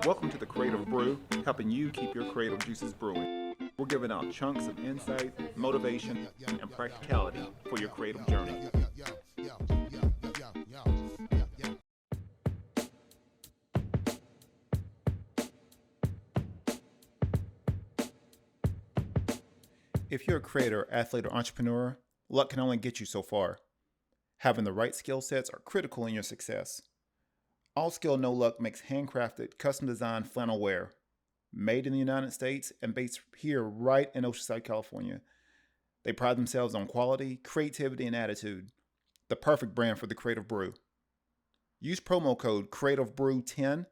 Welcome to the Creative Brew, helping you keep your creative juices brewing. We're giving out chunks of insight, motivation, and practicality for your creative journey. If you're a creator, athlete, or entrepreneur, luck can only get you so far. Having the right skill sets are critical in your success. All Skill No Luck makes handcrafted, custom-designed flannel wear, made in the United States and based here right in Oceanside, California. They pride themselves on quality, creativity, and attitude. The perfect brand for the Creative Brew. Use promo code CreativeBrew10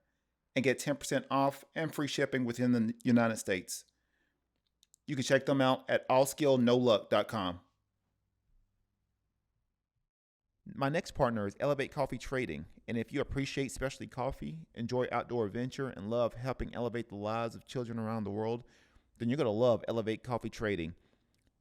and get 10% off and free shipping within the United States. You can check them out at allskillnoluck.com. My next partner is Elevate Coffee Trading, and if you appreciate specialty coffee, enjoy outdoor adventure, and love helping elevate the lives of children around the world, then you're going to love Elevate Coffee Trading.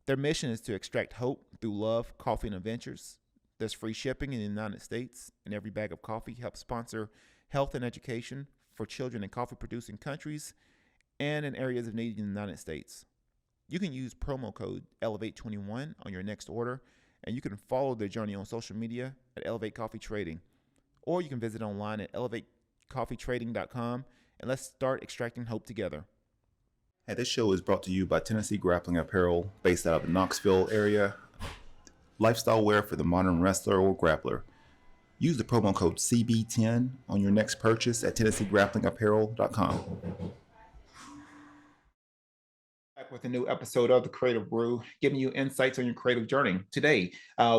Their mission is to extract hope through love, coffee, and adventures. There's free shipping in the United States, and every bag of coffee helps sponsor health and education for children in coffee-producing countries and in areas of need in the United States. You can use promo code Elevate21 on your next order, and you can follow their journey on social media at Elevate Coffee Trading. Or you can visit online at elevatecoffeetrading.com, and let's start extracting hope together. And this show is brought to you by Tennessee Grappling Apparel, based out of the Knoxville area. Lifestyle wear for the modern wrestler or grappler. Use the promo code CB10 on your next purchase at TennesseeGrapplingApparel.com. Back with a new episode of the Creative Brew, giving you insights on your creative journey. Today,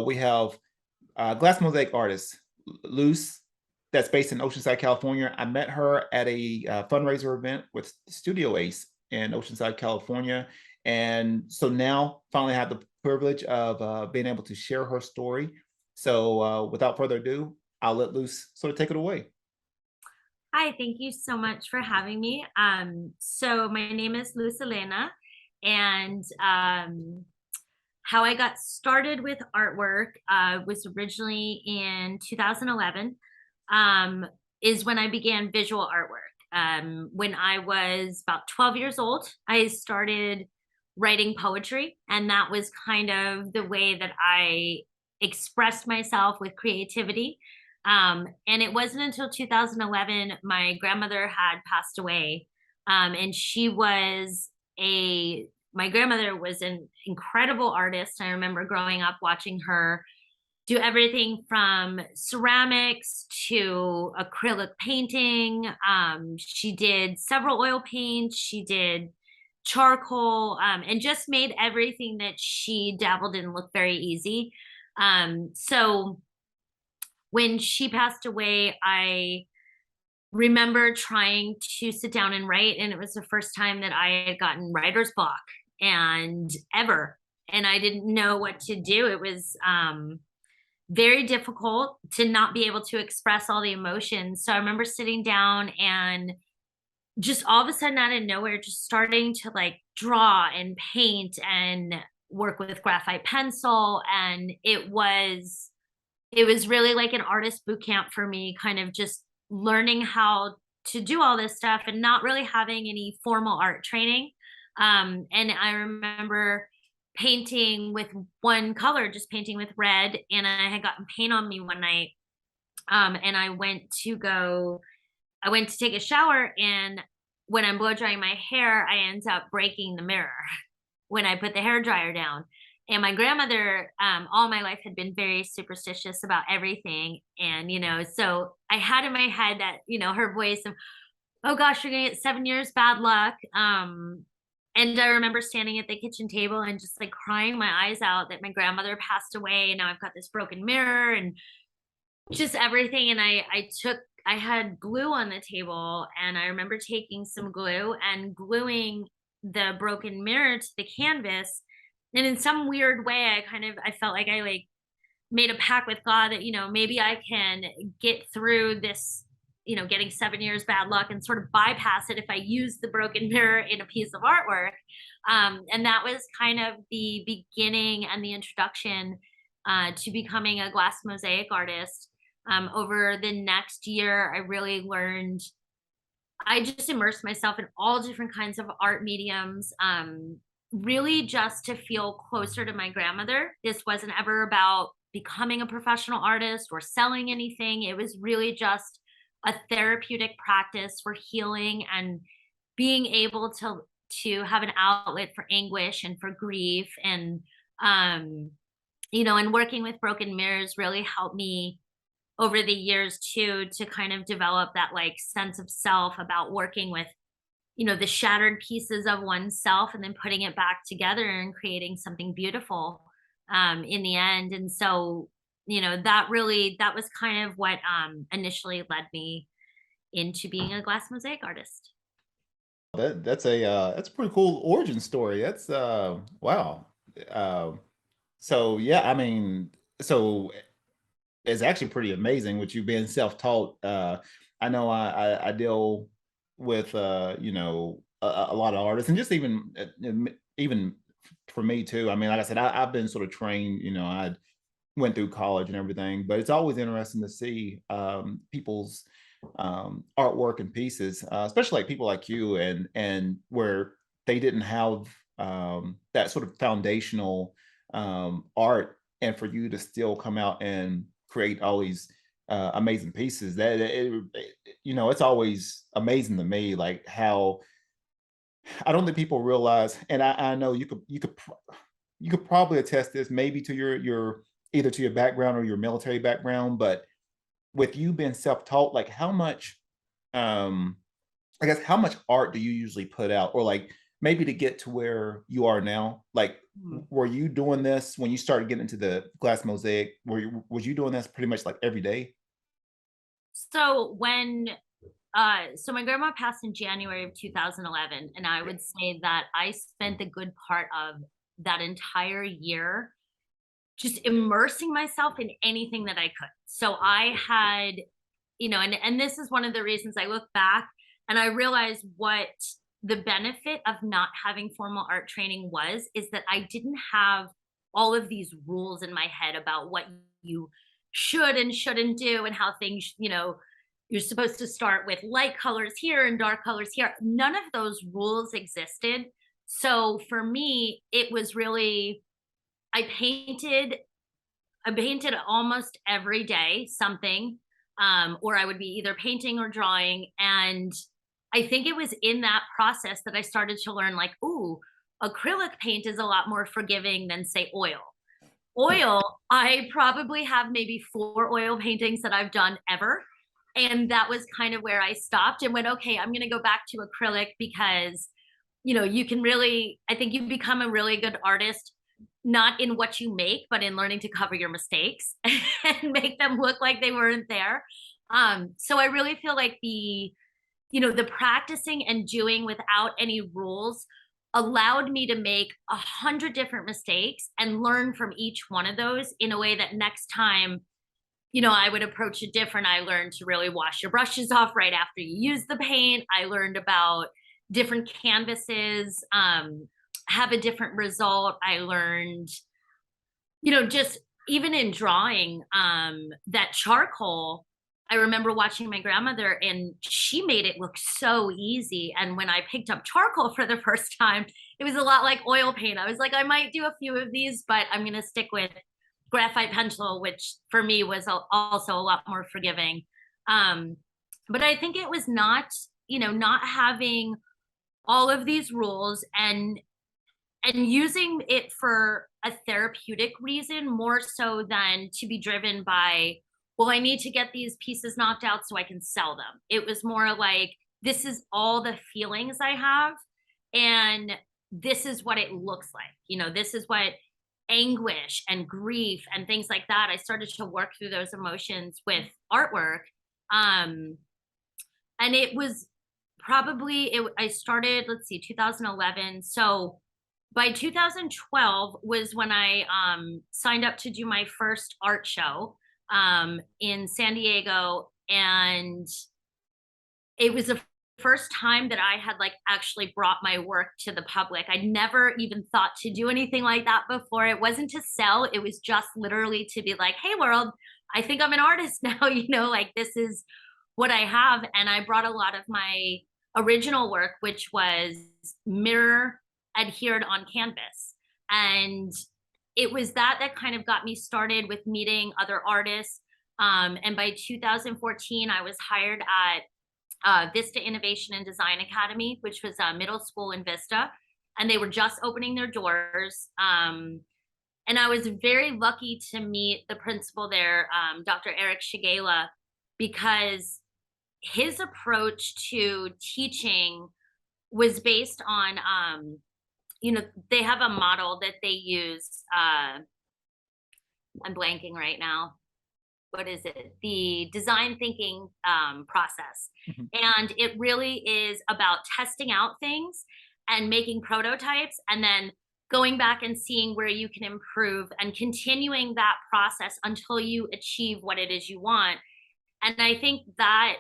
we have glass mosaic artist, Luz, that's based in Oceanside, California. I met her at a fundraiser event with Studio Ace in Oceanside, California. And so now finally have the privilege of being able to share her story. So without further ado, I'll let Luz sort of take it away. Hi, thank you so much for having me. So my name is Luz Helena, and how I got started with artwork was originally in 2011, is when I began visual artwork. When I was about 12 years old, I started writing poetry, and that was kind of the way that I expressed myself with creativity. And it wasn't until 2011 my grandmother had passed away, and my grandmother was an incredible artist. I remember growing up watching her do everything from ceramics to acrylic painting. She did several oil paints. She did charcoal, and just made everything that she dabbled in look very easy. So when she passed away, I remember trying to sit down and write, and it was the first time that I had gotten writer's block and I didn't know what to do. It was very difficult to not be able to express all the emotions. So I remember sitting down and just all of a sudden out of nowhere, just starting to like draw and paint and work with graphite pencil. And it was really like an artist boot camp for me, kind of just learning how to do all this stuff and not really having any formal art training. And I remember painting with one color, just painting with red. And I had gotten paint on me one night. And I went to take a shower, and when I'm blow drying my hair, I end up breaking the mirror when I put the hair dryer down. And my grandmother, all my life, had been very superstitious about everything. And, so I had in my head that, her voice of, oh gosh, you're going to get 7 years bad luck. And I remember standing at the kitchen table and just like crying my eyes out that my grandmother passed away. And now I've got this broken mirror and just everything. And I had glue on the table, and I remember taking some glue and gluing the broken mirror to the canvas. And in some weird way, I felt like I like made a pact with God that, maybe I can get through this, getting 7 years bad luck and sort of bypass it if I use the broken mirror in a piece of artwork. And that was kind of the beginning and the introduction to becoming a glass mosaic artist. Over the next year, I really learned I just immersed myself in all different kinds of art mediums, really just to feel closer to my grandmother. This wasn't ever about becoming a professional artist or selling anything. It was really just a therapeutic practice for healing and being able to have an outlet for anguish and for grief. And um and working with broken mirrors really helped me over the years too, to kind of develop that like sense of self about working with, the shattered pieces of oneself and then putting it back together and creating something beautiful in the end. And so, that was kind of what initially led me into being a glass mosaic artist. That's a pretty cool origin story. That's wow. Um, so yeah, I mean, so it's actually pretty amazing with you being self-taught. I know I deal with a lot of artists, and just even for me too. I mean, like I said, I've been sort of trained. I went through college and everything, but it's always interesting to see people's artwork and pieces, especially like people like you, and where they didn't have that sort of foundational art, and for you to still come out and create all these amazing pieces. It's always amazing to me, like how I don't think people realize, and I know you could probably attest this maybe to your either to your background or your military background, but with you being self-taught, like how much um I guess how much art do you usually put out, or like maybe to get to where you are now? Like were you doing this when you started getting into the glass mosaic? Was you doing this pretty much like every day? So my grandma passed in January of 2011, and I would say that I spent the good part of that entire year just immersing myself in anything that I could. So I had, and this is one of the reasons I look back and I realize what the benefit of not having formal art training was, is that I didn't have all of these rules in my head about what you should and shouldn't do and how things, you're supposed to start with light colors here and dark colors here. None of those rules existed. So for me, it was really I painted I painted almost every day something, or I would be either painting or drawing. And I think it was in that process that I started to learn, like, ooh, acrylic paint is a lot more forgiving than, say, oil. Oil, I probably have maybe 4 oil paintings that I've done ever. And that was kind of where I stopped and went, okay, I'm going to go back to acrylic because, you can really, I think you become a really good artist, not in what you make, but in learning to cover your mistakes and make them look like they weren't there. So I really feel like the practicing and doing without any rules allowed me to make 100 different mistakes and learn from each one of those in a way that next time, I would approach it different. I learned to really wash your brushes off right after you use the paint. I learned about different canvases, have a different result. I learned, just even in drawing, that charcoal, I remember watching my grandmother and she made it look so easy. And when I picked up charcoal for the first time, it was a lot like oil paint. I was like, I might do a few of these, but I'm going to stick with graphite pencil, which for me was also a lot more forgiving. Um, but I think it was not having all of these rules and using it for a therapeutic reason more so than to be driven by, well, I need to get these pieces knocked out so I can sell them. It was more like, this is all the feelings I have, and this is what it looks like. This is what anguish and grief and things like that. I started to work through those emotions with artwork. Um, and it was I started, let's see, 2011. So by 2012 was when I signed up to do my first art show in San Diego. And it was the first time that I had like actually brought my work to the public. I'd never even thought to do anything like that before. It wasn't to sell, it was just literally to be like, hey world, I think I'm an artist now, like this is what I have. And I brought a lot of my original work, which was mirror adhered on canvas. And it was that kind of got me started with meeting other artists. And by 2014, I was hired at Vista Innovation and Design Academy, which was a middle school in Vista, and they were just opening their doors. And I was very lucky to meet the principal there, Dr. Eric Shigela, because his approach to teaching was based on, they have a model that they use. I'm blanking right now. What is it? The design thinking process. Mhm. And it really is about testing out things and making prototypes and then going back and seeing where you can improve and continuing that process until you achieve what it is you want. And I think that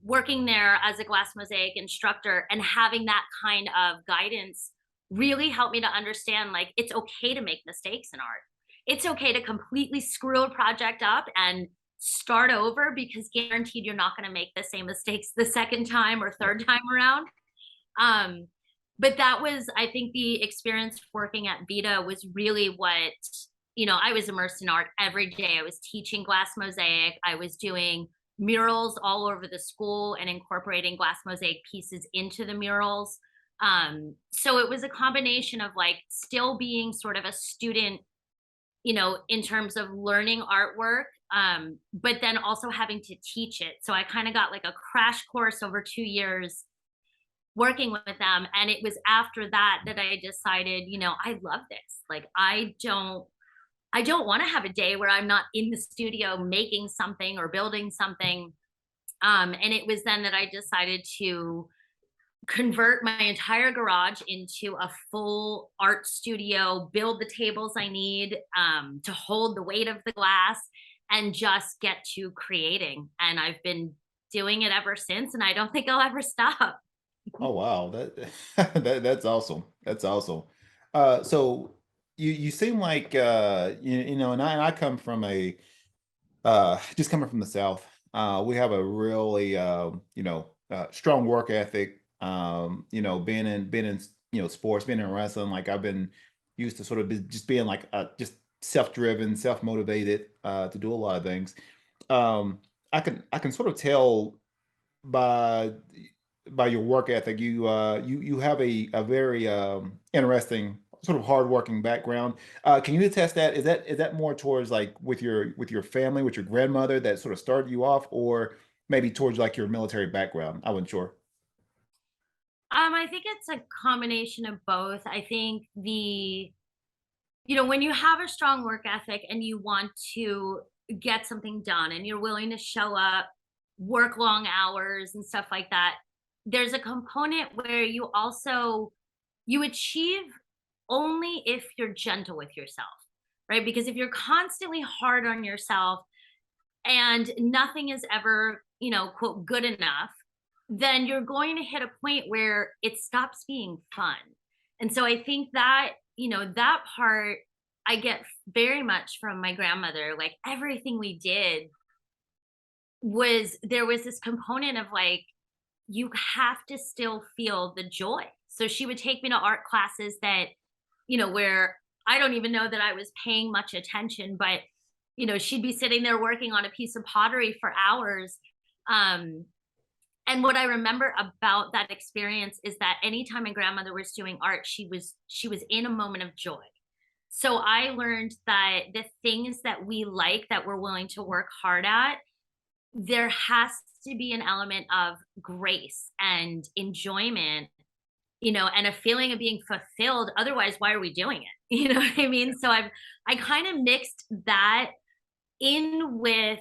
working there as a glass mosaic instructor and having that kind of guidance really helped me to understand, like, it's okay to make mistakes in art. It's okay to completely screw a project up and start over, because guaranteed you're not going to make the same mistakes the second time or third time around. Um, but that was, I think, the experience working at Vita was really what, I was immersed in art every day. I was teaching glass mosaic. I was doing murals all over the school and incorporating glass mosaic pieces into the murals. So it was a combination of like still being sort of a student, in terms of learning artwork, but then also having to teach it. So I kind of got like a crash course over 2 years working with them. And it was after that that I decided, I love this. Like, I don't want to have a day where I'm not in the studio making something or building something. And it was then that I decided to convert my entire garage into a full art studio, build the tables I need to hold the weight of the glass, and just get to creating. And I've been doing it ever since, and I don't think I'll ever stop. Oh wow, that, that's awesome. That's awesome. So you seem like and I come from a just coming from the South. We have a really strong work ethic. Being in sports, being in wrestling. Like I've been used to sort of just being like just self-driven, self-motivated to do a lot of things. Um, I can sort of tell by your work ethic. You have a very interesting sort of hardworking background. Can you attest that? Is that more towards like with your family, with your grandmother that sort of started you off, or maybe towards like your military background? I wasn't sure. I think it's a combination of both. I think when you have a strong work ethic and you want to get something done and you're willing to show up, work long hours and stuff like that, there's a component where you achieve only if you're gentle with yourself, right? Because if you're constantly hard on yourself and nothing is ever, quote, good enough, then you're going to hit a point where it stops being fun. And so I think that, that part I get very much from my grandmother. Like everything we did there was this component of like, you have to still feel the joy. So she would take me to art classes that, where I don't even know that I was paying much attention, but, she'd be sitting there working on a piece of pottery for hours. And what I remember about that experience is that anytime my grandmother was doing art, she was in a moment of joy. So I learned that the things that we like, that we're willing to work hard at, there has to be an element of grace and enjoyment, and a feeling of being fulfilled. Otherwise, why are we doing it? You know what I mean? So I kind of mixed that in with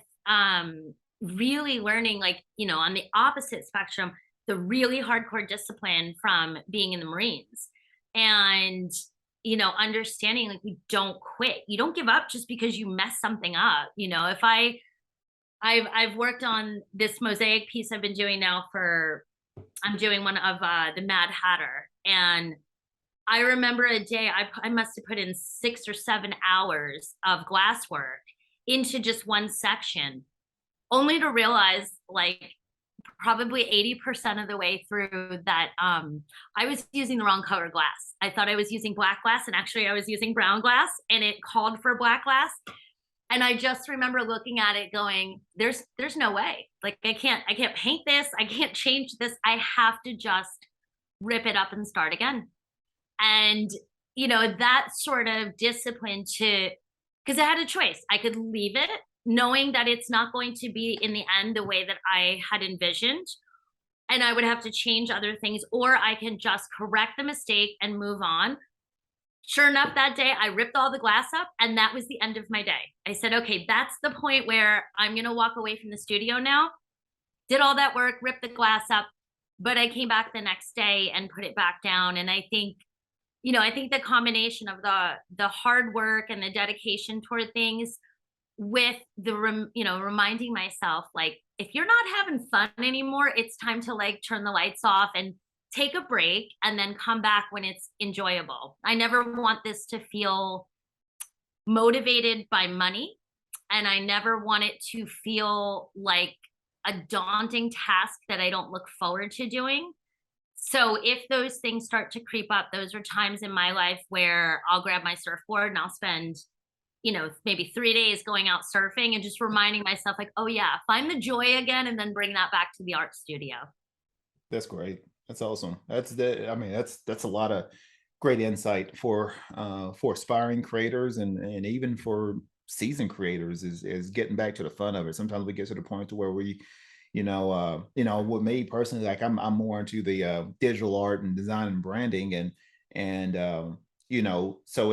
really learning, like, on the opposite spectrum, the really hardcore discipline from being in the Marines. And understanding, like, we don't quit. You don't give up just because you mess something up. If I've worked on this mosaic piece I've been doing now I'm doing one of the Mad Hatter. And I remember a day I must have put in 6 or 7 hours of glass work into just one section. only to realize like probably 80% of the way through that I was using the wrong color glass. I thought I was using black glass, and actually I was using brown glass, and it called for black glass. And I just remember looking at it going, there's no way. Like I can't paint this. I can't change this. I have to just rip it up and start again. And that sort of discipline to, because I had a choice. I could leave it knowing that it's not going to be in the end the way that I had envisioned, and I would have to change other things, or I can just correct the mistake and move on. Sure enough, that day I ripped all the glass up, and that was the end of my day. I said, okay, that's the point where I'm going to walk away from the studio now. Did all that work, ripped the glass up, but I came back the next day and put it back down. And I think, I think the combination of the hard work and the dedication toward things with the reminding myself, like, if you're not having fun anymore, it's time to like turn the lights off and take a break and then come back when it's enjoyable. I never want this to feel motivated by money, and I never want it to feel like a daunting task that I don't look forward to doing. So if those things start to creep up, those are times in my life where I'll grab my surfboard and I'll spend, maybe 3 days going out surfing and just reminding myself, like, oh yeah, find the joy again, and then bring that back to the art studio. That's great. That's awesome. I mean, that's a lot of great insight for aspiring creators and even for seasoned creators is getting back to the fun of it. Sometimes we get to the point to where we, with me personally, like I'm more into the digital art and design and branding, and so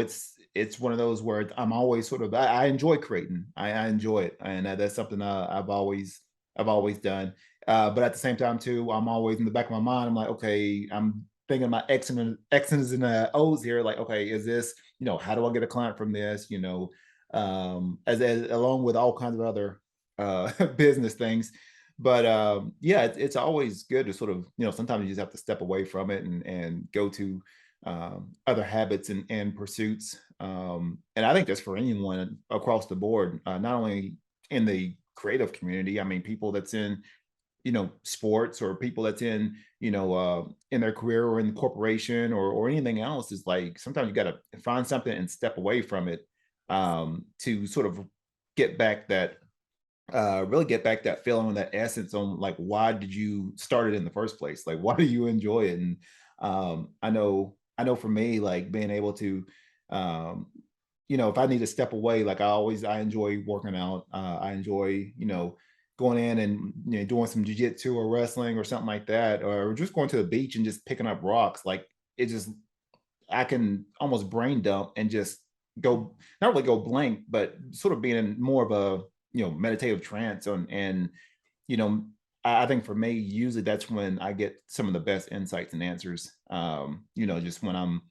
it's one of those where I'm always sort of I enjoy creating. I enjoy it, and that's something I've always done. But at the same time too, I'm always in the back of my mind. I'm like, okay, I'm thinking about X's and O's here. Like, okay, is this, how do I get a client from this? As along with all kinds of other business things. But yeah, it's always good to sort of, sometimes you just have to step away from it and go to other habits and pursuits. And I think that's for anyone across the board, not only in the creative community. I mean, people that's in, sports, or people that's in their career or in the corporation or anything else, is like sometimes you got to find something and step away from it to sort of get back that really get back that feeling and that essence on, like, why did you start it in the first place? Like, why do you enjoy it? And I know for me, like being able to, if I need to step away, like I enjoy working out. I enjoy, going in and doing some jujitsu or wrestling or something like that, or just going to the beach and just picking up rocks. Like it just, I can almost brain dump and just go, not really go blank, but sort of being in more of a, meditative trance and you know I think for me, usually that's when I get some of the best insights and answers. Just when I'm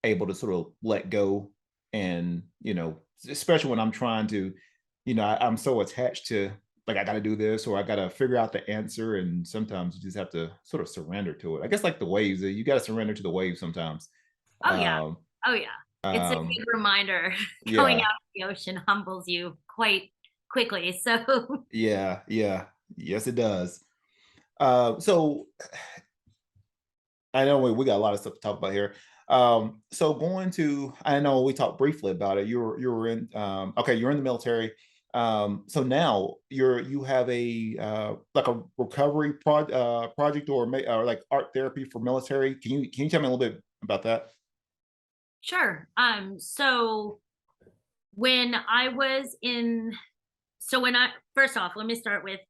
able to sort of let go, and especially when I'm trying to, I'm so attached to, like, I got to do this or I got to figure out the answer, and sometimes you just have to sort of surrender to it. I guess like the waves, you got to surrender to the waves sometimes. Oh yeah. Um, Oh yeah. It's a um, good reminder. Going yeah, out to the ocean humbles you quite quickly. So yeah, yes, it does. So I know we got a lot of stuff to talk about here. So going to, I know we talked briefly about it. You were in, okay, you're in the military. So now you have a like a recovery project, or like art therapy for military. Can you tell me a little bit about that? sure. So when I was in so when I first off, let me start with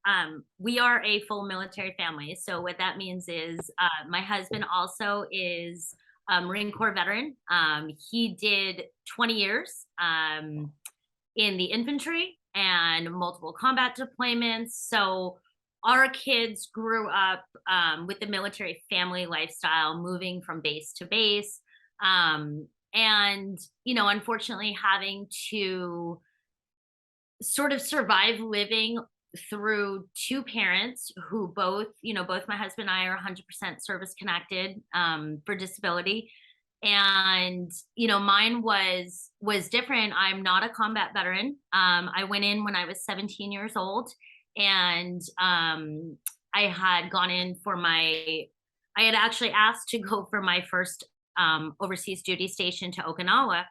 we are a full military family. So what that means is my husband also is a Marine Corps veteran. He did 20 years in the infantry and multiple combat deployments. So our kids grew up with the military family lifestyle, moving from base to base. And, unfortunately, having to sort of survive living through two parents who both my husband and I are 100% service connected for disability. And mine was different. I'm not a combat veteran. I went in when I was 17 years old, And I had gone in for I had actually asked to go for my first overseas duty station to Okinawa.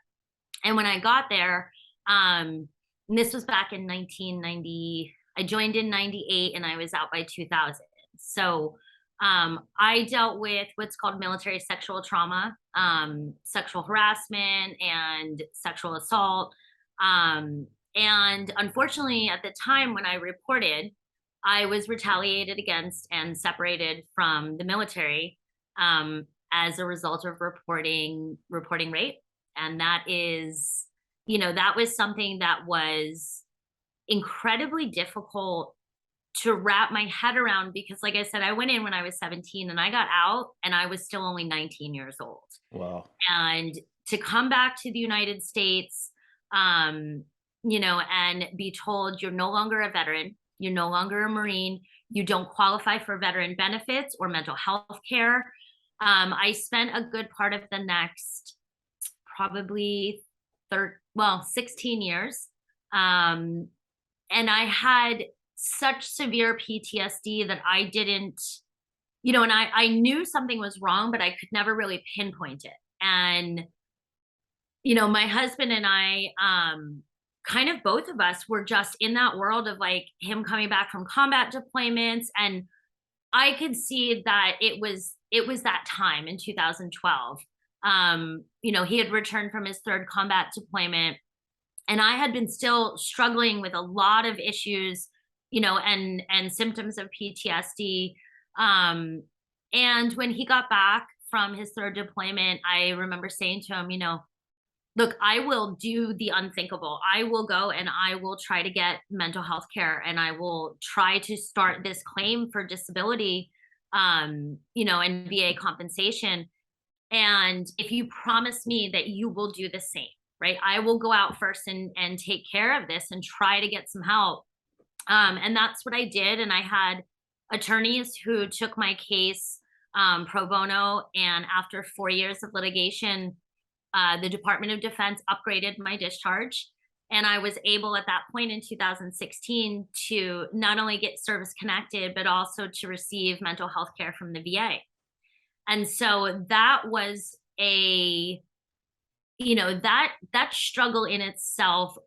And when I got there, and this was back in 1990, I joined in 98 and I was out by 2000. So I dealt with what's called military sexual trauma, sexual harassment, and sexual assault. And unfortunately, at the time when I reported, I was retaliated against and separated from the military as a result of reporting rape. And that is, that was something that was incredibly difficult to wrap my head around because, like I said, I went in when I was 17 and I got out and I was still only 19 years old. Wow. And to come back to the United States, and be told you're no longer a veteran, you're no longer a Marine, you don't qualify for veteran benefits or mental health care. I spent a good part of the next probably 16 years. And I had such severe PTSD that I didn't, and I knew something was wrong, but I could never really pinpoint it. And, my husband and I, kind of both of us were just in that world of like him coming back from combat deployments. And I could see that it was that time in 2012. He had returned from his third combat deployment and I had been still struggling with a lot of issues, and symptoms of PTSD. And when he got back from his third deployment, I remember saying to him, look, I will do the unthinkable. I will go and I will try to get mental health care and I will try to start this claim for disability, and VA compensation. And if you promise me that you will do the same, right? I will go out first and take care of this and try to get some help. And that's what I did. And I had attorneys who took my case pro bono. And after 4 years of litigation, the Department of Defense upgraded my discharge. And I was able at that point in 2016 to not only get service connected, but also to receive mental health care from the VA. And so that was that struggle in itself,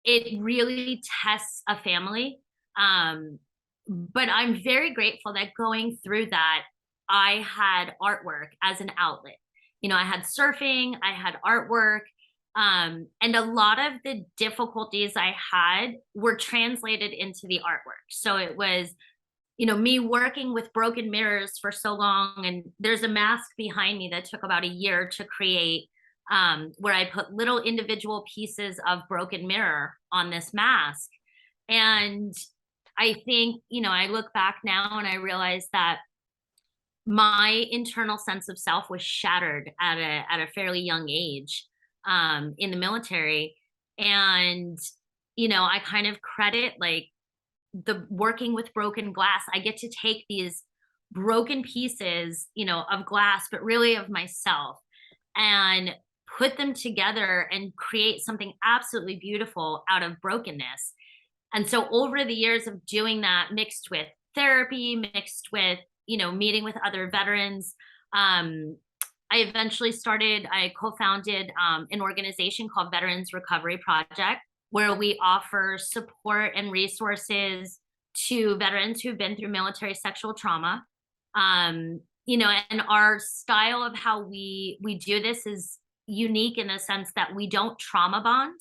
it really tests a family. But I'm very grateful that going through that, I had artwork as an outlet. I had surfing, I had artwork, and a lot of the difficulties I had were translated into the artwork. So it was, me working with broken mirrors for so long, and there's a mask behind me that took about a year to create, where I put little individual pieces of broken mirror on this mask. And I think, I look back now and I realize that my internal sense of self was shattered at a fairly young age, in the military. And, I kind of credit like the working with broken glass. I get to take these broken pieces, of glass, but really of myself, and put them together and create something absolutely beautiful out of brokenness. And so over the years of doing that, mixed with therapy, mixed with, meeting with other veterans, I co-founded an organization called Veterans Recovery Project, where we offer support and resources to veterans who've been through military sexual trauma. And our style of how we do this is unique in the sense that we don't trauma bond.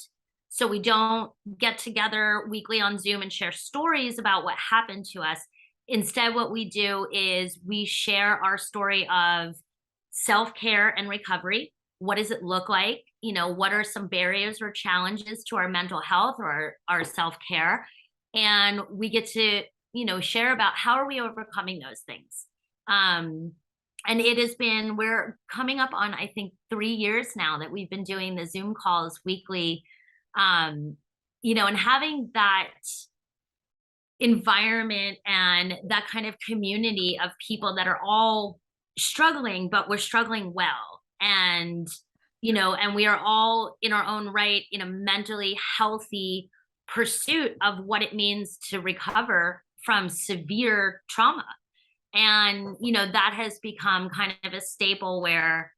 So we don't get together weekly on Zoom and share stories about what happened to us. Instead, what we do is we share our story of self-care and recovery. What does it look like? What are some barriers or challenges to our mental health or our self-care? And we get to, share about how are we overcoming those things. And we're coming up on, I think, 3 years now that we've been doing the Zoom calls weekly, and having that environment and that kind of community of people that are all struggling, but we're struggling well. And, and we are all in our own right in a mentally healthy, pursuit of what it means to recover from severe trauma. And, that has become kind of a staple where,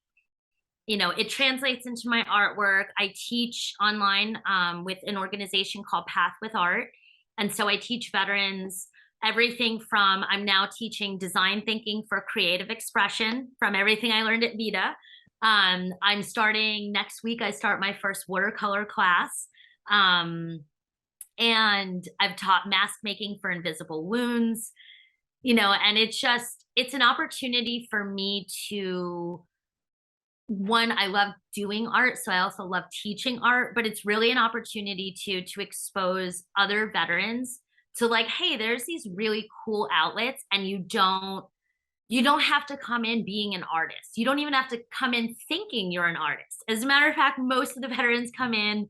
it translates into my artwork. I teach online with an organization called Path with Art. And so I teach veterans everything from, I'm now teaching design thinking for creative expression from everything I learned at Vita. I'm starting next week, I start my first watercolor class. And I've taught mask making for invisible wounds, and it's an opportunity for me to, one, I love doing art, so I also love teaching art, but it's really an opportunity to expose other veterans to, like, hey, there's these really cool outlets, and you don't have to come in being an artist. You don't even have to come in thinking you're an artist. As a matter of fact, most of the veterans come in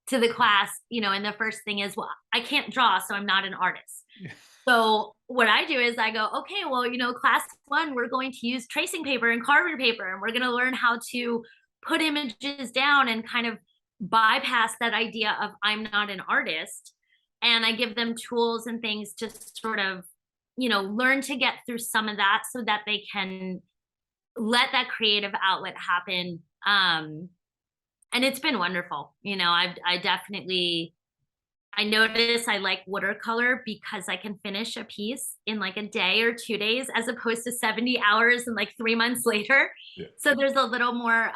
to the class, and the first thing is, well, I can't draw, so I'm not an artist. So what I do is I go, okay, well, class 1, we're going to use tracing paper and carbon paper, and we're going to learn how to put images down and kind of bypass that idea of I'm not an artist. And I give them tools and things to sort of, learn to get through some of that so that they can let that creative outlet happen. And it's been wonderful. I notice I like watercolor because I can finish a piece in like a day or 2 days, as opposed to 70 hours and like 3 months later. Yeah. So there's a little more,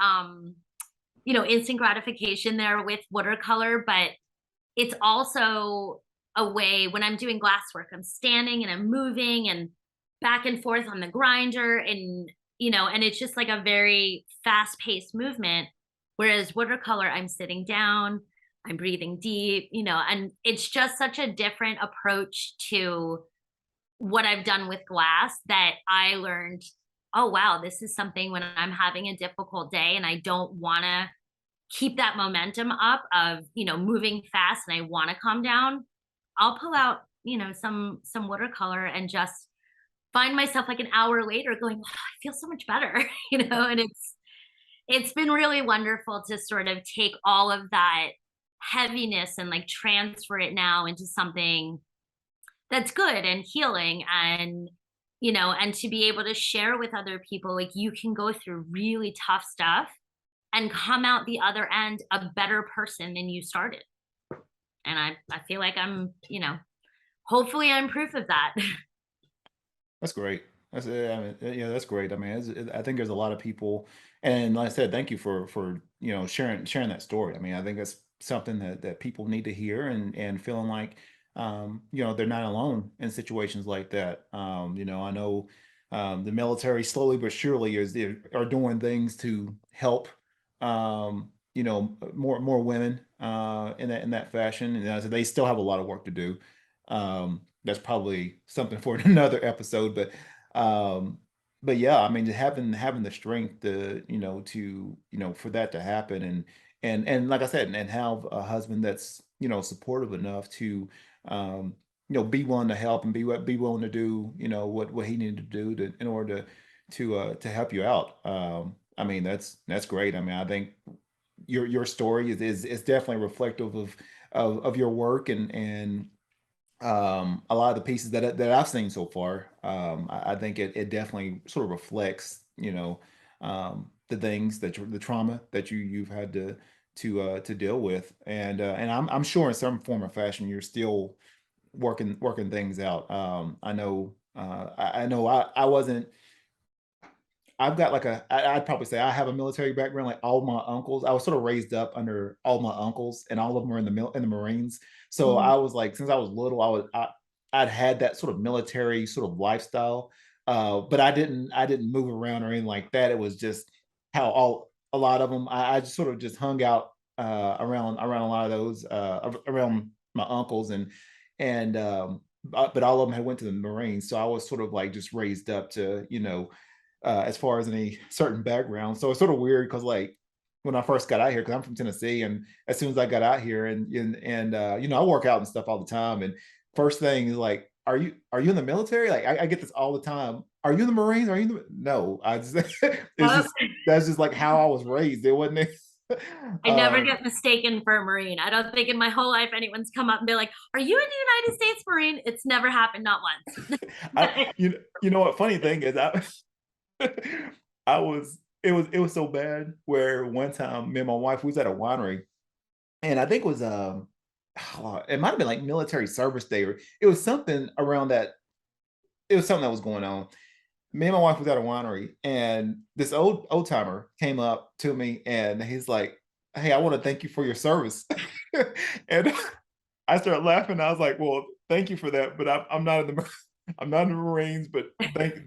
instant gratification there with watercolor, but it's also a way when I'm doing glasswork, I'm standing and I'm moving and back and forth on the grinder, and, and it's just like a very fast paced movement. Whereas watercolor, I'm sitting down, I'm breathing deep, and it's just such a different approach to what I've done with glass that I learned, oh, wow, this is something when I'm having a difficult day and I don't want to keep that momentum up of, moving fast and I want to calm down. I'll pull out, some watercolor and just find myself like an hour later going, oh, I feel so much better, and it's been really wonderful to sort of take all of that heaviness and like transfer it now into something that's good and healing, and and to be able to share with other people, like, you can go through really tough stuff and come out the other end a better person than you started. And I feel like I'm, hopefully I'm proof of that. That's great. That's I mean, that's great. I mean, I think there's a lot of people, and like I said, thank you for sharing that story. I mean, I think that's something that people need to hear, and feeling like they're not alone in situations like that. I know the military slowly but surely are doing things to help more women in that fashion, and so they still have a lot of work to do. That's probably something for another episode, um, but yeah, I mean, just having the strength for that to happen, and like I said, and have a husband that's supportive enough to be willing to help, and be willing to do what he needed to do in order to help you out. I mean, that's great. I mean, I think your story is definitely reflective of your work, and a lot of the pieces that I've seen so far. I think it definitely sort of reflects, the things the trauma that you've had to deal with, and I'm sure in some form or fashion you're still working things out. I know I wasn't. I've got like I'd probably say I have a military background. Like all my uncles, I was sort of raised up under all my uncles, and all of them were in the Marines. So Mhm. I was like, since I was little, I'd had that sort of military sort of lifestyle. But I didn't move around or anything like that. It was just how a lot of them. I just sort of just hung out around a lot of those around my uncles, but all of them had went to the Marines. So I was sort of like just raised up to as far as any certain background. So it's sort of weird because like when I first got out here, because I'm from Tennessee, and as soon as I got out here, and I work out and stuff all the time, and first thing is like, are you in the military? Like I get this all the time. Are you in the Marines? Are you in the no? I just it's Oh, just that's just like how I was raised. It wasn't. I never Um, get mistaken for a Marine. I don't think in my whole life anyone's come up and be like, "Are you a United States Marine?" It's never happened, not once. you know what? Funny thing is, I was it was so bad where one time me and my wife we was at a winery, and I think it was it might have been like military service day, or it was something around that. It was something that was going on. Me and my wife was at a winery, and this old timer came up to me, and he's like, "Hey, I want to thank you for your service." And I started laughing. I was like, "Well, thank you for that, but I'm not in the I'm not in the Marines, but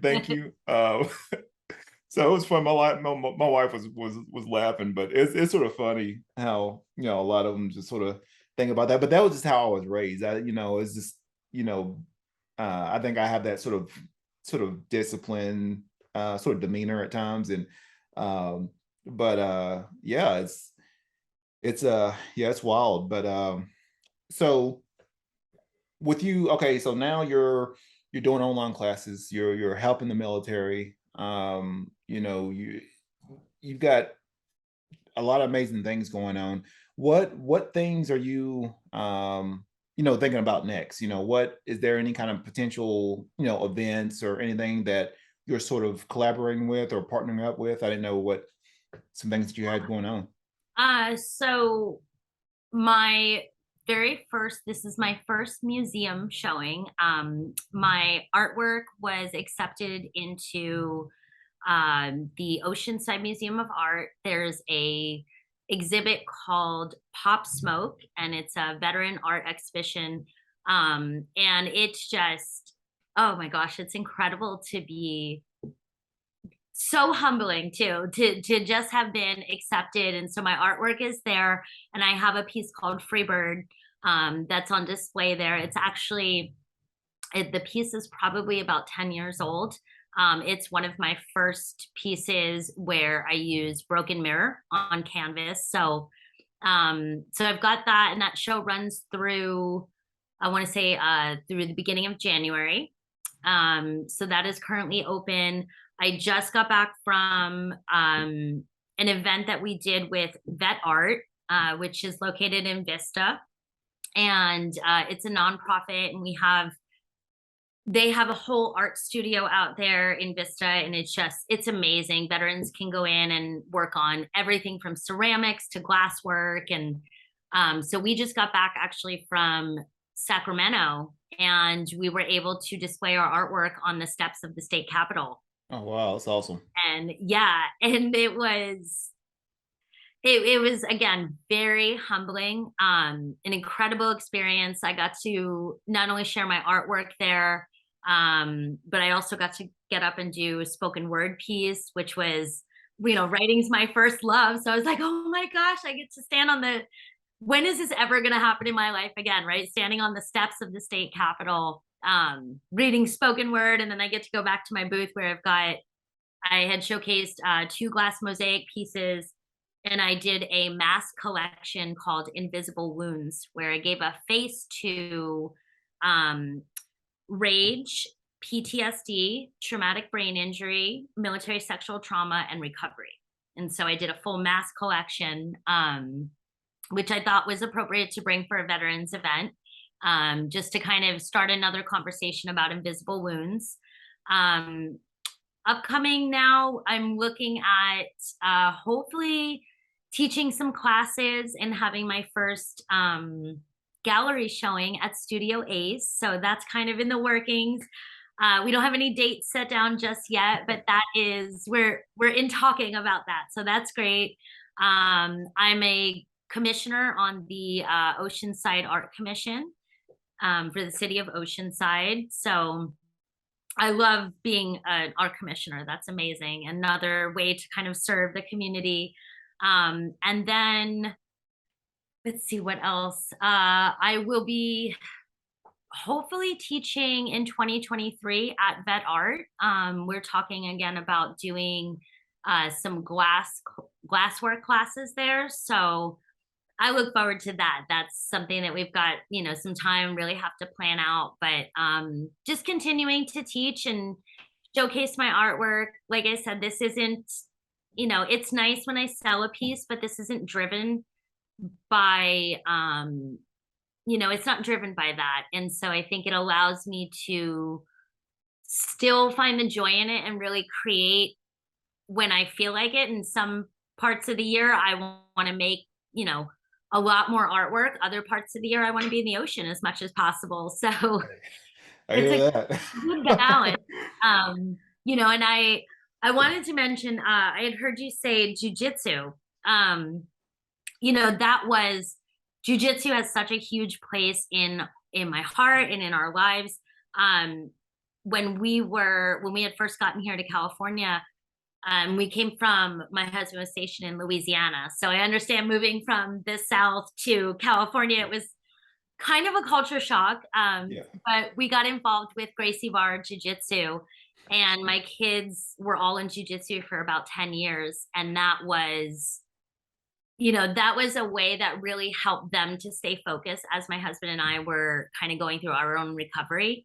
thank you." So it was fun. My wife was laughing, but it's sort of funny how a lot of them just sort of think about that. But that was just how I was raised. It's just you know I think I have that sort of discipline, sort of demeanor at times, and but yeah, yeah, it's wild. But so with you, okay, so now you're doing online classes, you're helping the military, you've got a lot of amazing things going on. What things are you thinking about next? What is there any kind of potential, events or anything that you're sort of collaborating with or partnering up with? I didn't know what some things that you had going on. So my this is my first museum showing. My artwork was accepted into the Oceanside Museum of Art. There's a exhibit called Pop Smoke, and it's a veteran art exhibition. And it's just, oh my gosh, it's incredible to be so humbling too to just have been accepted. And so my artwork is there, and I have a piece called Freebird that's on display there. It's actually the piece is probably about 10 years old. It's one of my first pieces where I use broken mirror on canvas. So I've got that, and that show runs through, I want to say, through the beginning of January. So that is currently open. I just got back from an event that we did with Vet Art, which is located in Vista, and it's a nonprofit, and they have a whole art studio out there in Vista, and it's amazing. Veterans can go in and work on everything from ceramics to glasswork. And so we just got back actually from Sacramento, and we were able to display our artwork on the steps of the state capitol. Oh wow, that's awesome. And yeah, and it was again very humbling, an incredible experience. I got to not only share my artwork there, but I also got to get up and do a spoken word piece, which was, writing's my first love. So I was like, oh my gosh, I get to stand when is this ever going to happen in my life again, right? Standing on the steps of the state capitol, reading spoken word. And then I get to go back to my booth where I had showcased 2 glass mosaic pieces, and I did a mask collection called Invisible Wounds, where I gave a face to rage, PTSD, traumatic brain injury, military sexual trauma, and recovery. And so I did a full mask collection, which I thought was appropriate to bring for a veterans event, just to kind of start another conversation about invisible wounds. Upcoming now, I'm looking at hopefully teaching some classes and having my first gallery showing at Studio Ace. So that's kind of in the workings. We don't have any dates set down just yet, but that is, we're in talking about that. So that's great. I'm a commissioner on the Oceanside Art Commission for the city of Oceanside. So I love being an art commissioner. That's amazing. Another way to kind of serve the community. And then let's see what else. I will be hopefully teaching in 2023 at Vet Art. We're talking again about doing some glasswork classes there. So I look forward to that. That's something that we've got, some time, really have to plan out, but just continuing to teach and showcase my artwork. Like I said, this isn't you know, it's nice when I sell a piece, but this isn't driven by, you know, it's not driven by that. And so I think it allows me to still find the joy in it and really create when I feel like it. In some parts of the year, I want to make, you know, a lot more artwork. Other parts of the year, I want to be in the ocean as much as possible. So I it's a hear that. good balance. You know, and I wanted to mention, I had heard you say jujitsu. Um, you know, that was jujitsu has such a huge place in my heart and in our lives. Um, when we had first gotten here to California, we came from, my husband was stationed in Louisiana. So I understand moving from the South to California, it was kind of a culture shock. Yeah. But we got involved with Gracie Bar Jiu Jitsu, and my kids were all in Jiu Jitsu for about 10 years. And that was, you know, that was a way that really helped them to stay focused as my husband and I were kind of going through our own recovery.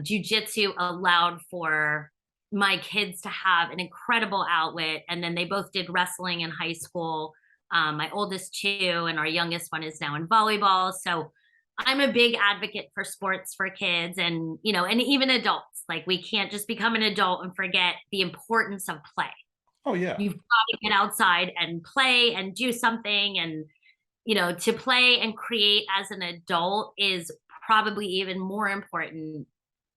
Jiu-jitsu allowed for my kids to have an incredible outlet. And then they both did wrestling in high school. My oldest two, and our youngest one is now in volleyball. So I'm a big advocate for sports for kids and, you know, and even adults. Like we can't just become an adult and forget the importance of play. Oh yeah. You've got to get outside and play and do something. And, you know, to play and create as an adult is probably even more important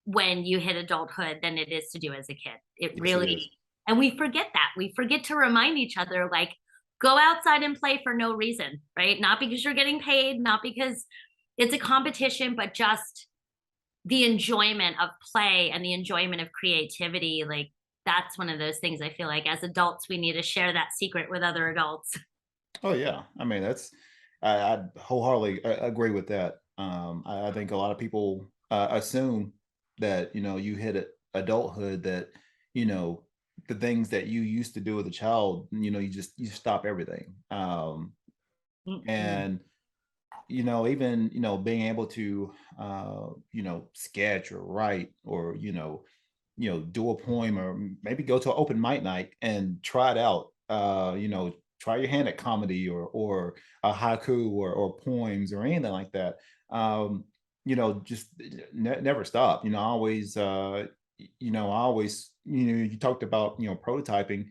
when you hit adulthood than it is to do as a kid. It Yes, it really, is. and we forget that. We forget to remind each other, like, go outside and play for no reason, right? Not because you're getting paid, not because it's a competition, but just the enjoyment of play and the enjoyment of creativity. Like, that's one of those things I feel like as adults, we need to share that secret with other adults. Oh yeah. I mean, I wholeheartedly agree with that. I think a lot of people assume that, you know, you hit adulthood, that, you know, the things that you used to do as a child, you know, you stop everything. Mm-mm. And you know, even, you know, being able to you know, sketch or write, or, you know, do a poem, or maybe go to an open mic night and try it out. You know, try your hand at comedy, or a haiku, or poems, or anything like that. You know, just never stop. You know, I always you know, you know, you talked about, you know, prototyping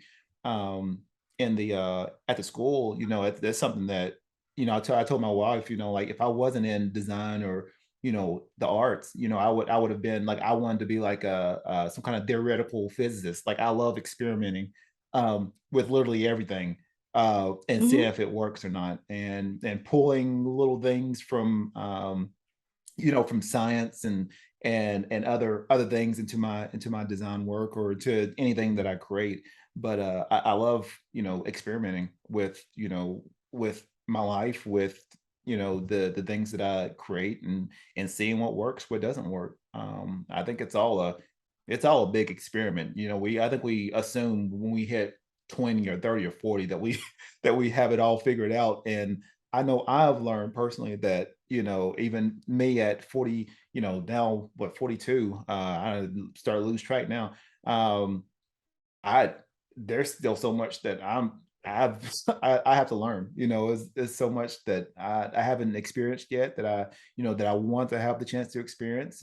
in the at the school. You know, that's something that, you know, I told my wife, you know, like if I wasn't in design, or, you know, the arts, you know, I would have been like, I wanted to be like some kind of theoretical physicist. Like I love experimenting with literally everything, and seeing Mhm. if it works or not, and pulling little things from you know, from science, and other things into my design work, or to anything that I create. But I love, you know, experimenting with, you know, with my life, with, you know, the things that I create, and seeing what works, what doesn't work. I think it's all a big experiment. You know, I think we assume when we hit 20 or 30 or 40 that we that we have it all figured out. And I know I've learned personally that, you know, even me at 40, you know, now what, 42, I start to lose track now. Um, I there's still so much that I've I have to learn. You know, it's so much that I haven't experienced yet, that you know, that I want to have the chance to experience.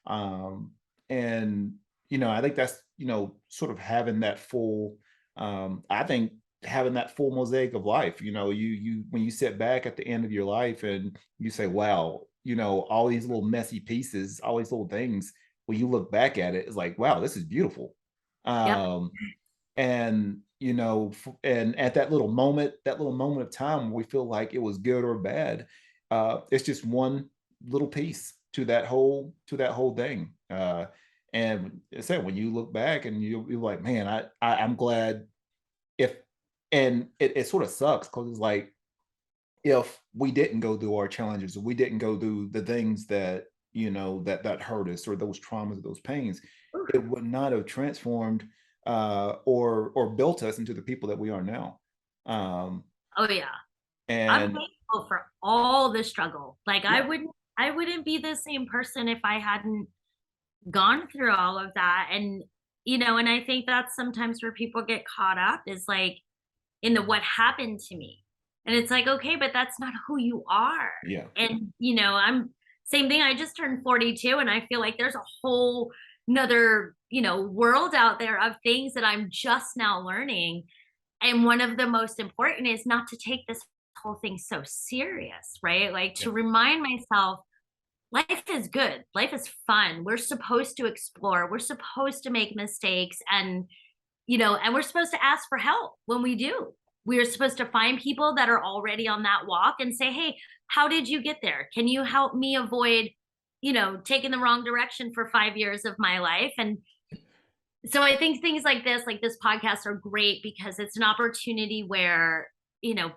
Um and you know, I think that's, you know, sort of having that full I think having that full mosaic of life. You know, you when you sit back at the end of your life and you say, wow, you know, all these little messy pieces, all these little things, when you look back at it, it's like, wow, this is beautiful. Yep. um and you know, and at that little moment of time where we feel like it was good or bad, it's just one little piece to that whole thing. And I said, when you look back and you're like, man, I'm glad. If And it sort of sucks, because it's like, if we didn't go through our challenges, or we didn't go through the things that, you know, that hurt us, or those traumas, those pains, it would not have transformed or built us into the people that we are now. Um Oh yeah. I'm and thankful for all the struggle. Like yeah. I wouldn't be the same person if I hadn't gone through all of that. And and I think that's sometimes where people get caught up is like in the what happened to me. And it's like, okay, but that's not who you are. Yeah. And, I'm same thing. I just turned 42 and I feel like there's a whole another, world out there of things that I'm just now learning. And one of the most important is not to take this whole thing so serious, right? Like Yeah. to remind myself, life is good. Life is fun. We're supposed to explore. We're supposed to make mistakes and we're supposed to ask for help when we do. We are supposed to find people that are already on that walk and say, hey, how did you get there? Can you help me avoid, taking the wrong direction for 5 years of my life? And so I think things like this podcast are great because it's an opportunity where,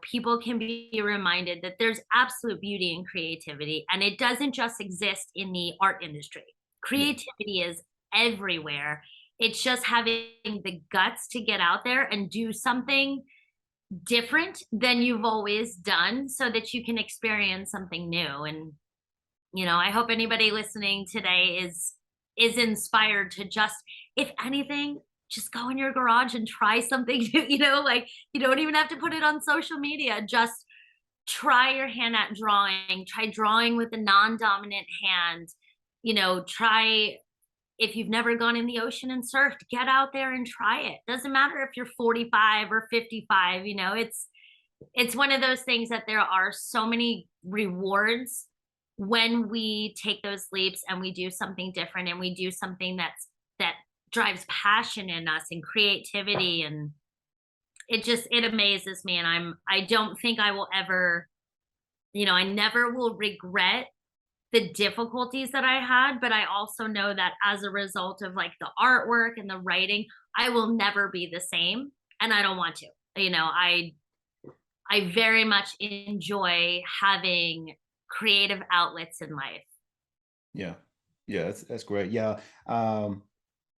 people can be reminded that there's absolute beauty in creativity and it doesn't just exist in the art industry. Yeah. Creativity is everywhere. It's just having the guts to get out there and do something different than you've always done so that you can experience something new. And, I hope anybody listening today is inspired to just, if anything, just go in your garage and try something new, like you don't even have to put it on social media. Just try your hand at drawing, try drawing with a non-dominant hand, try if you've never gone in the ocean and surfed, get out there and try it. Doesn't matter if you're 45 or 55, it's one of those things that there are so many rewards when we take those leaps and we do something different and we do something that drives passion in us and creativity. And it amazes me. And I don't think I will ever, I never will regret the difficulties that I had, but I also know that as a result of like the artwork and the writing, I will never be the same. And I don't want to. I very much enjoy having creative outlets in life. Yeah. Yeah, that's great. Yeah.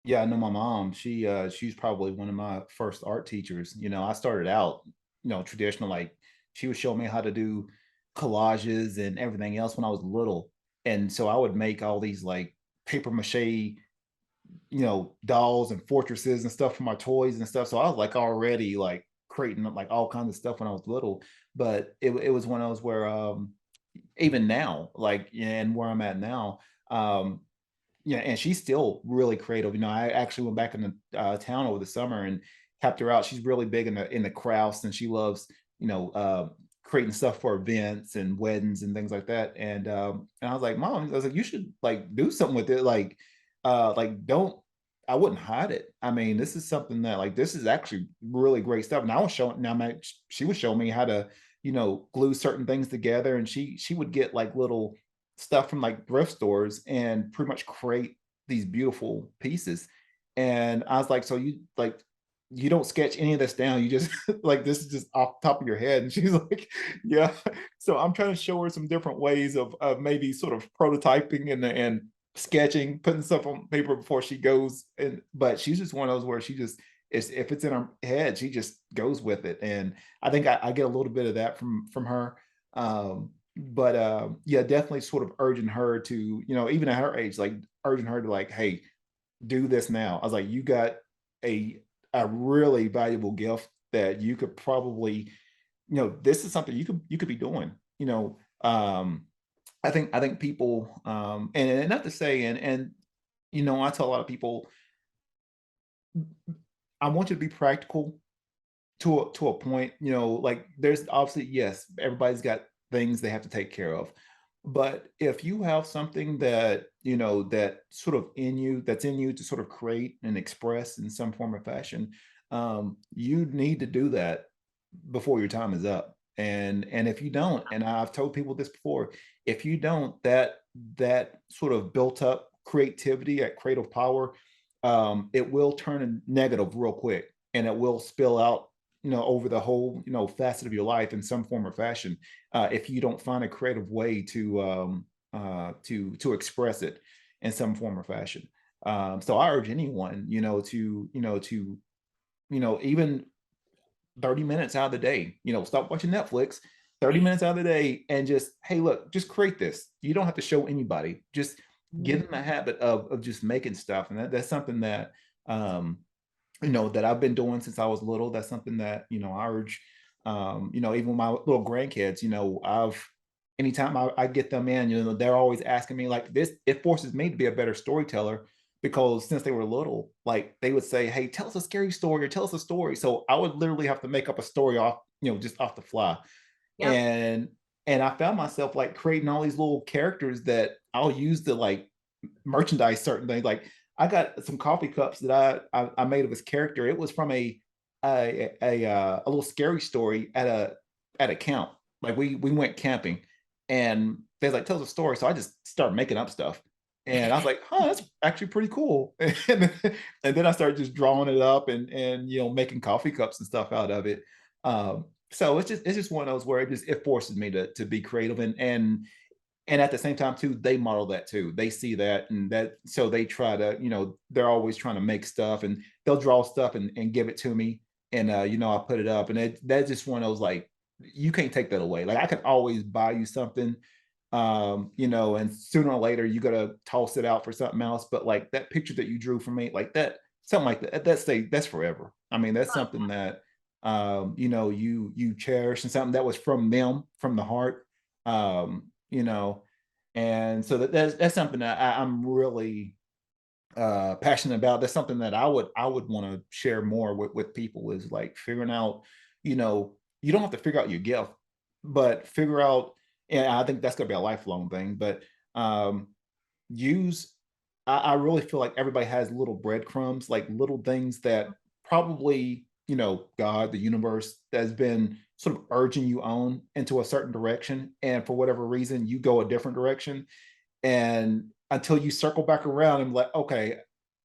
Yeah, I know my mom, she's probably one of my first art teachers. I started out, traditional, like she would show me how to do collages and everything else when I was little. And so I would make all these like paper mache, dolls and fortresses and stuff for my toys and stuff. So I was like already like creating like all kinds of stuff when I was little. But it was one of those where even now, like, and where I'm at now, yeah, and she's still really creative. I actually went back in the town over the summer and helped her out. She's really big in the crafts, and she loves, creating stuff for events and weddings and things like that. And I was like, Mom, I was like, you should like do something with it. Like don't. I wouldn't hide it. I mean, this is something that like this is actually really great stuff. And I was showing now, she was showing me how to, glue certain things together, and she would get like little stuff from like thrift stores and pretty much create these beautiful pieces. And I was like, so you don't sketch any of this down. You just like this is just off the top of your head. And she's like, yeah. So I'm trying to show her some different ways of maybe sort of prototyping and sketching, putting stuff on paper before she goes. But she's just one of those where she just if it's in her head, she just goes with it. And I think I get a little bit of that from her. But yeah, definitely sort of urging her to, even at her age, like urging her to like, hey, do this now. I was like, you got a really valuable gift that you could probably, this is something you could be doing. I think people and not to say and I tell a lot of people, I want you to be practical to a point. Like there's obviously, yes, everybody's got things they have to take care of, but if you have something that that sort of that's in you to sort of create and express in some form or fashion, you need to do that before your time is up. And if you don't, and I've told people this before, if you don't, that sort of built up creativity, that creative power, it will turn negative real quick, and it will spill out over the whole facet of your life in some form or fashion, if you don't find a creative way to express it in some form or fashion. So I urge anyone to even 30 minutes out of the day, stop watching Netflix, 30 minutes out of the day, and just, hey, look, just create this. You don't have to show anybody. Just get in the habit of just making stuff. And that's something that that I've been doing since I was little. That's something that, I urge, even with my little grandkids, anytime I get them in, they're always asking me like this, it forces me to be a better storyteller because since they were little, like they would say, hey, tell us a scary story or tell us a story. So I would literally have to make up a story off, just off the fly. Yep. And I found myself like creating all these little characters that I'll use to like merchandise certain things. Like I got some coffee cups that I made of his character. It was from a little scary story at a camp. Like we went camping, and they're like, "Tell us a story." So I just started making up stuff, and I was like, "Huh, that's actually pretty cool." And then I started just drawing it up and making coffee cups and stuff out of it. So it's just one of those where it forces me to be creative and at the same time too, they model that too. They see that and that, so they try to, they're always trying to make stuff and they'll draw stuff and give it to me. And I put it up and that's just one of those like, you can't take that away. Like I can always buy you something, and sooner or later you gotta toss it out for something else. But like that picture that you drew for me, like that, something like that, that's forever. I mean, that's something that you cherish and something that was from them, from the heart. And so that's something that I'm really passionate about. That's something that I would want to share more with people is like figuring out, you don't have to figure out your gift, but figure out, and I think that's gonna be a lifelong thing, but use I really feel like everybody has little breadcrumbs, like little things that probably, God, the universe has been sort of urging you on into a certain direction. And for whatever reason, you go a different direction. And until you circle back around and like, okay,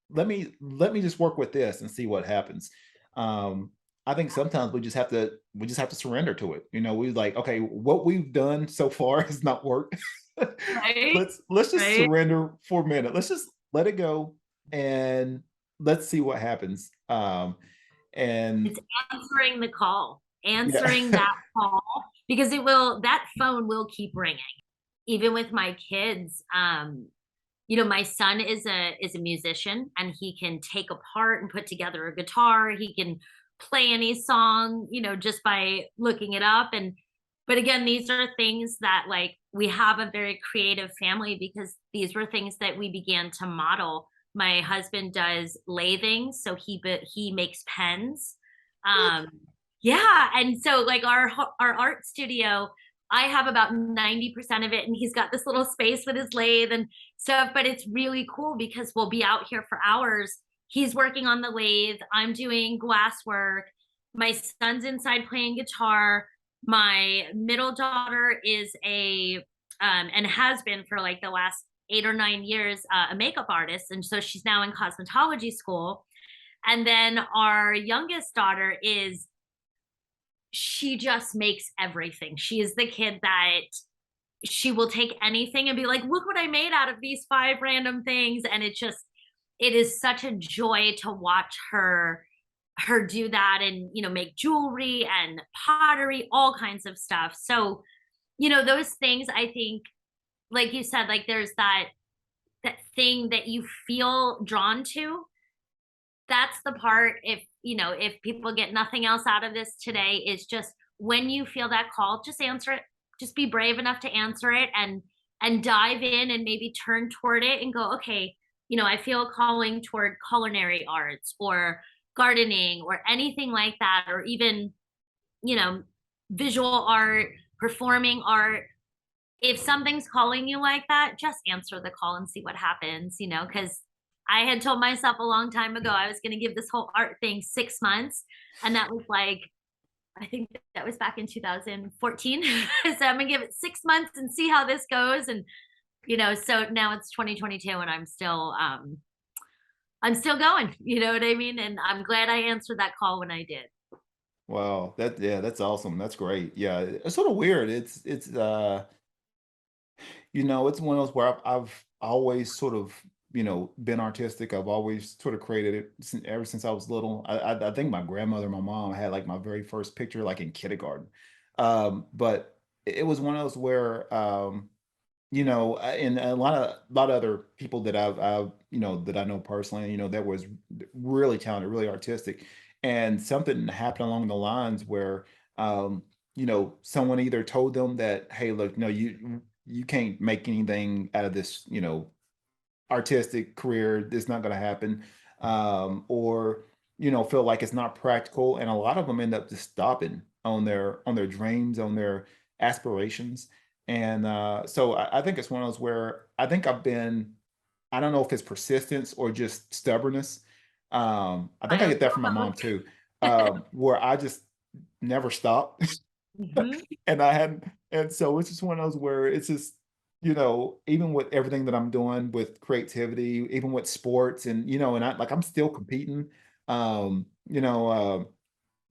let me just work with this and see what happens. Um, I think sometimes we just have to surrender to it. We like, okay, what we've done so far has not worked. Right. Let's just Right. surrender for a minute. Let's just let it go and let's see what happens. And It's answering the call, yeah. answering that call, because that phone will keep ringing. Even with my kids, my son is a musician and he can take apart and put together a guitar. He can play any song, just by looking it up. But again, these are things that like we have a very creative family because these were things that we began to model. My husband does lathing, so he makes pens. Um, yeah, and so like our art studio, I have about 90% of it, and he's got this little space with his lathe and stuff. But it's really cool because we'll be out here for hours. He's working on the lathe. I'm doing glass work. My son's inside playing guitar. My middle daughter is and has been for like the last 8 or 9 years, a makeup artist. And so she's now in cosmetology school. And then our youngest daughter she just makes everything. She is the kid that she will take anything and be like, look what I made out of these 5 random things. And it is such a joy to watch her do that and make jewelry and pottery, all kinds of stuff. So those things, I think, like you said, like there's that thing that you feel drawn to. That's the part, if people get nothing else out of this today, is just when you feel that call, just answer it. Just be brave enough to answer it and dive in and maybe turn toward it and go, okay, I feel calling toward culinary arts or gardening or anything like that, or even, you know, visual art, performing art. If something's calling you like that, just answer the call and see what happens, because I had told myself a long time ago I was going to give this whole art thing 6 months. And that was like, I think that was back in 2014. So I'm going to give it 6 months and see how this goes. And, so now it's 2022 and I'm still going, you know what I mean? And I'm glad I answered that call when I did. Wow, that's awesome. That's great. Yeah, it's sort of weird. It's one of those where I've always sort of, been artistic. I've always sort of created it ever since I was little. I think my grandmother, my mom had like my very first picture like in kindergarten. But it was one of those where and a lot of other people that I've that I know personally, that was really talented, really artistic. And something happened along the lines where, um, someone either told them that, hey, look, no, you can't make anything out of this, artistic career. It's not going to happen. Or, feel like it's not practical. And a lot of them end up just stopping on their dreams, on their aspirations. And so I think it's one of those where I think I don't know if it's persistence or just stubbornness. I think I I have get that from my mom both. too, where I just never stop. Mhm. And I hadn't, and so it's just one of those where it's just, even with everything that I'm doing with creativity, even with sports and, and I'm still competing. Um, you know, uh,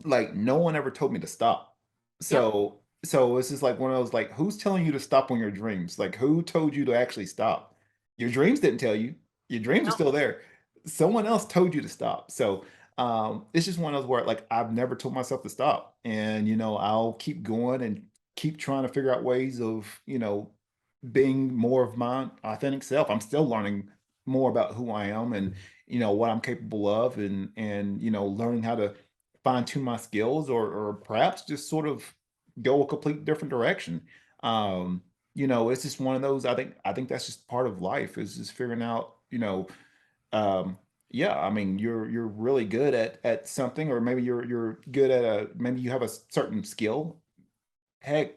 like no one ever told me to stop. Yep. So it's just like one of those like who's telling you to stop on your dreams? Like who told you to actually stop? Your dreams didn't tell you. Your dreams are Nope. still there. Someone else told you to stop. So it's just one of those where like I've never told myself to stop. And I'll keep going and keep trying to figure out ways of, being more of my authentic self. I'm still learning more about who I am and what I'm capable of and learning how to fine tune my skills or perhaps just sort of go a complete different direction. Um, it's just one of those. I think that's just part of life is just figuring out. Um, yeah. I mean, you're really good at something, or maybe you're good at maybe you have a certain skill. Heck,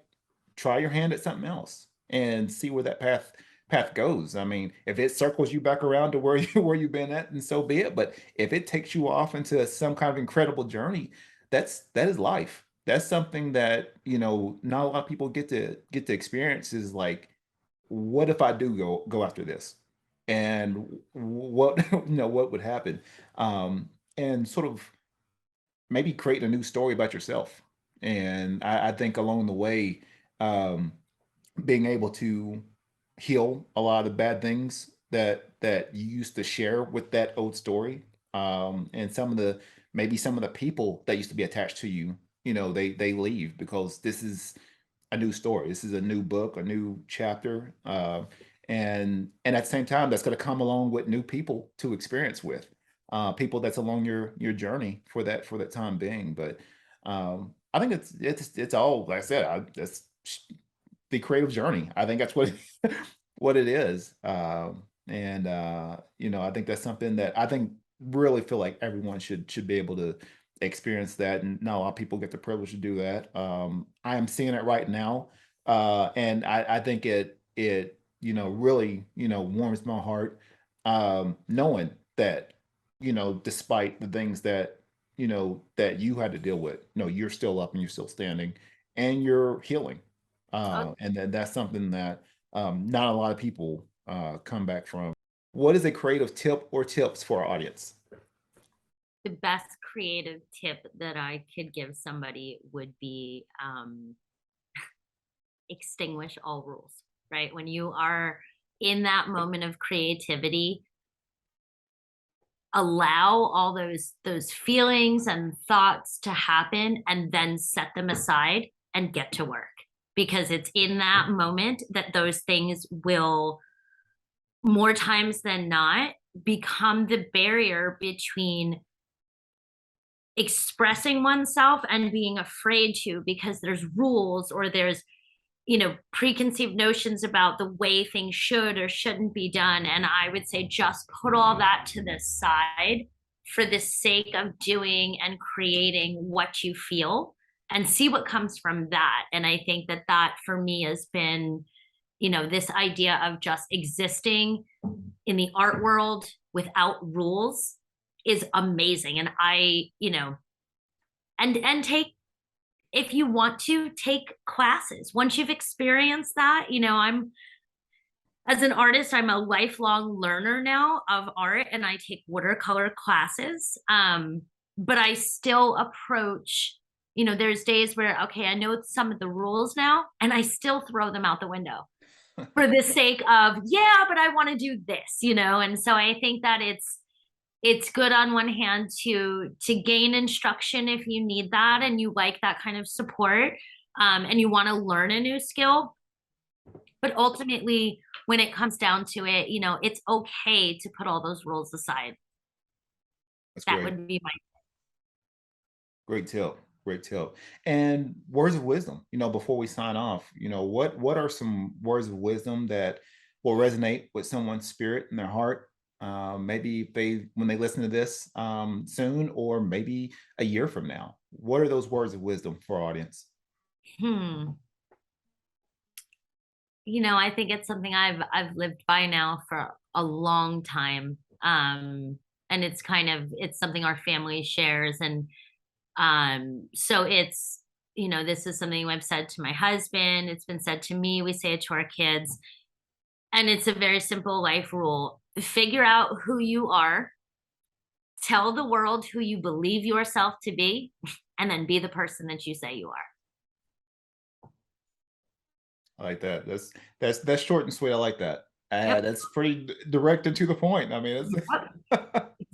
try your hand at something else and see where that path goes. I mean, if it circles you back around to where where you've been at, and so be it. But if it takes you off into some kind of incredible journey, that is life. That's something that, not a lot of people get to experience is like, what if I do go after this? And what what would happen? And sort of maybe create a new story about yourself. And I think along the way, um, being able to heal a lot of the bad things that you used to share with that old story, and some of the people that used to be attached to you, they leave because this is a new story. This is a new book, a new chapter, and at the same time, that's going to come along with new people to experience with, people that's along your journey for that time being. But I think it's all like I said. That's the creative journey. I think that's what what it is. And I think that's something that I think really feel like everyone should be able to experience that, and not a lot of people get the privilege to do that. I am seeing it right now, and I think it really warms my heart, knowing that despite the things that you had to deal with, you're still up and you're still standing, and you're healing. Oh, And then that's something that not a lot of people come back from. What is a creative tip or tips for our audience? the best creative tip that I could give somebody would be extinguish all rules, right? When you are in that moment of creativity, allow all those feelings and thoughts to happen and then set them aside and get to work, because it's in that moment that those things will, more times than not, become the barrier between expressing oneself and being afraid to, because there's rules or there's preconceived notions about the way things should or shouldn't be done. And I would say just put all that to the side for the sake of doing and creating what you feel and see what comes from that. And I think that that for me has been, this idea of just existing in the art world without rules is amazing. And and take, if you want to take classes once you've experienced that. I'm, as an artist, I'm a lifelong learner now of art, and I take watercolor classes. But I still approach, there's days where, okay, I know some of the rules now, and I still throw them out the window for the sake of, yeah, but I want to do this. And so I think that it's good on one hand to gain instruction if you need that and you like that kind of support, and you want to learn a new skill. But ultimately, when it comes down to it, it's okay to put all those rules aside. That's That great. would be my Great tip. Great tip. And words of wisdom, before we sign off, what are some words of wisdom that will resonate with someone's spirit and their heart? Maybe when they listen to this soon, or maybe a year from now. What are those words of wisdom for our audience? I think it's something I've lived by now for a long time. And it's something our family shares. And so this is something I've said to my husband. It's been said to me. We say it to our kids. And it's a very simple life rule. Figure out who you are. Tell the world who you believe yourself to be, and then be the person that you say you are. I like that. That's short and sweet. I like that. Yep. That's pretty direct and to the point. I mean,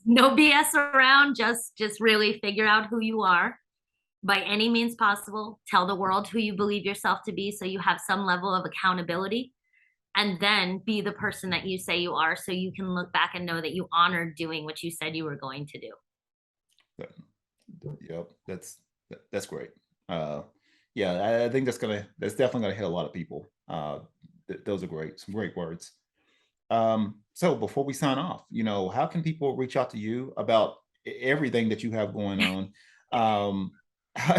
No BS around. Just really figure out who you are by any means possible. Tell the world who you believe yourself to be, so you have some level of accountability, and then be the person that you say you are, so you can look back and know that you honored doing what you said you were going to do. Yep, that's great. Yeah, I think that's definitely gonna hit a lot of people. Those are some great words. So before we sign off, how can people reach out to you about everything that you have going on?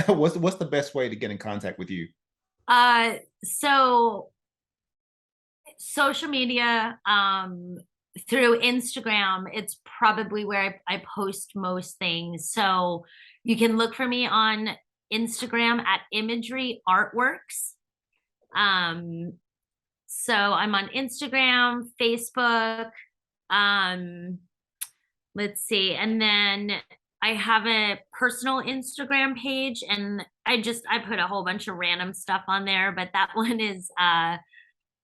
What's the best way to get in contact with you? So social media, through Instagram, it's probably where I post most things. So you can look for me on Instagram at Imagery Artworks. So I'm on Instagram, Facebook, let's see. And then I have a personal Instagram page, and I put a whole bunch of random stuff on there, but that one is,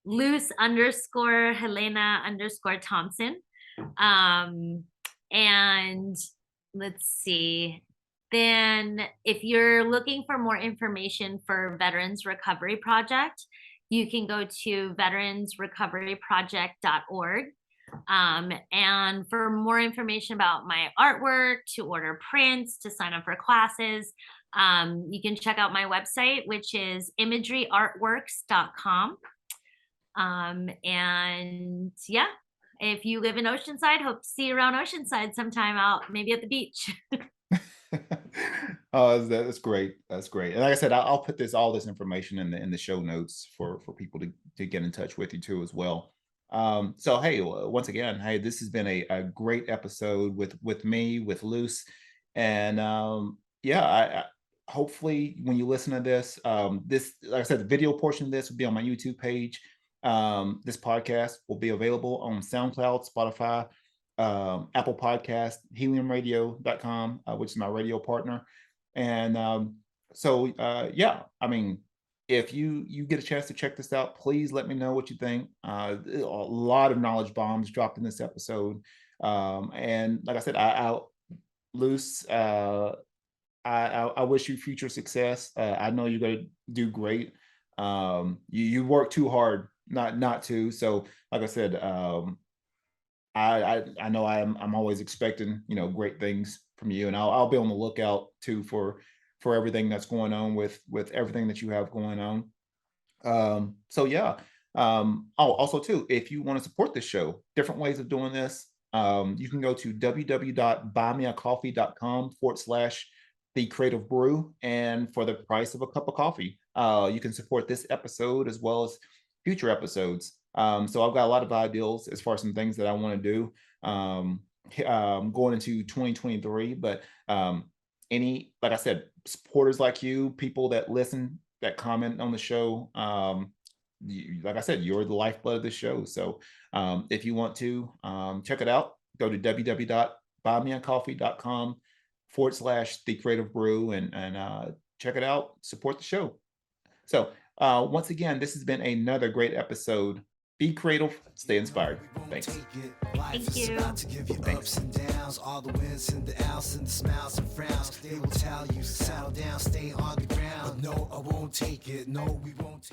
Luz Helena Thompson. And let's see. Then if you're looking for more information for Veterans Recovery Project, you can go to veteransrecoveryproject.org. And for more information about my artwork, to order prints, to sign up for classes, you can check out my website, which is imageryartworks.com. And yeah, if you live in Oceanside, hope to see you around Oceanside sometime, out maybe at the beach. Oh, that's great. That's great. And like I said, I'll put all this information in the show notes for people to get in touch with you too as well. So hey, once again, hey, this has been a great episode with me, with Luz, and yeah, I hopefully when you listen to this, like I said, the video portion of this will be on my YouTube page. This podcast will be available on SoundCloud, Spotify, Apple Podcast, heliumradio.com, which is my radio partner. And yeah, I mean, if you get a chance to check this out, please let me know what you think. A lot of knowledge bombs dropped in this episode. And like I said, Luz, I wish you future success. I know you're going to do great. You work too hard not to. So like I said, I know I'm always expecting, great things from you, and I'll be on the lookout too for everything that's going on with everything that you have going on. So yeah. Also too, if you want to support this show, different ways of doing this, you can go to www.buymeacoffee.com/The Creative Brew, and for the price of a cup of coffee, you can support this episode as well as future episodes. So I've got a lot of ideals as far as some things that I want to do going into 2023. But like I said, supporters like you, people that listen, that comment on the show, like I said, you're the lifeblood of the show. So if you want to check it out, go to www.buymeacoffee.com/The Creative Brew and check it out, support the show. So once again, this has been another great episode. Be creative, stay inspired. Thanks. Thank you. To give you ups and downs, all the wins and the outs and the smiles and frowns. They will tell you, settle down, stay on the ground. But no, I won't take it. No, we won't take it.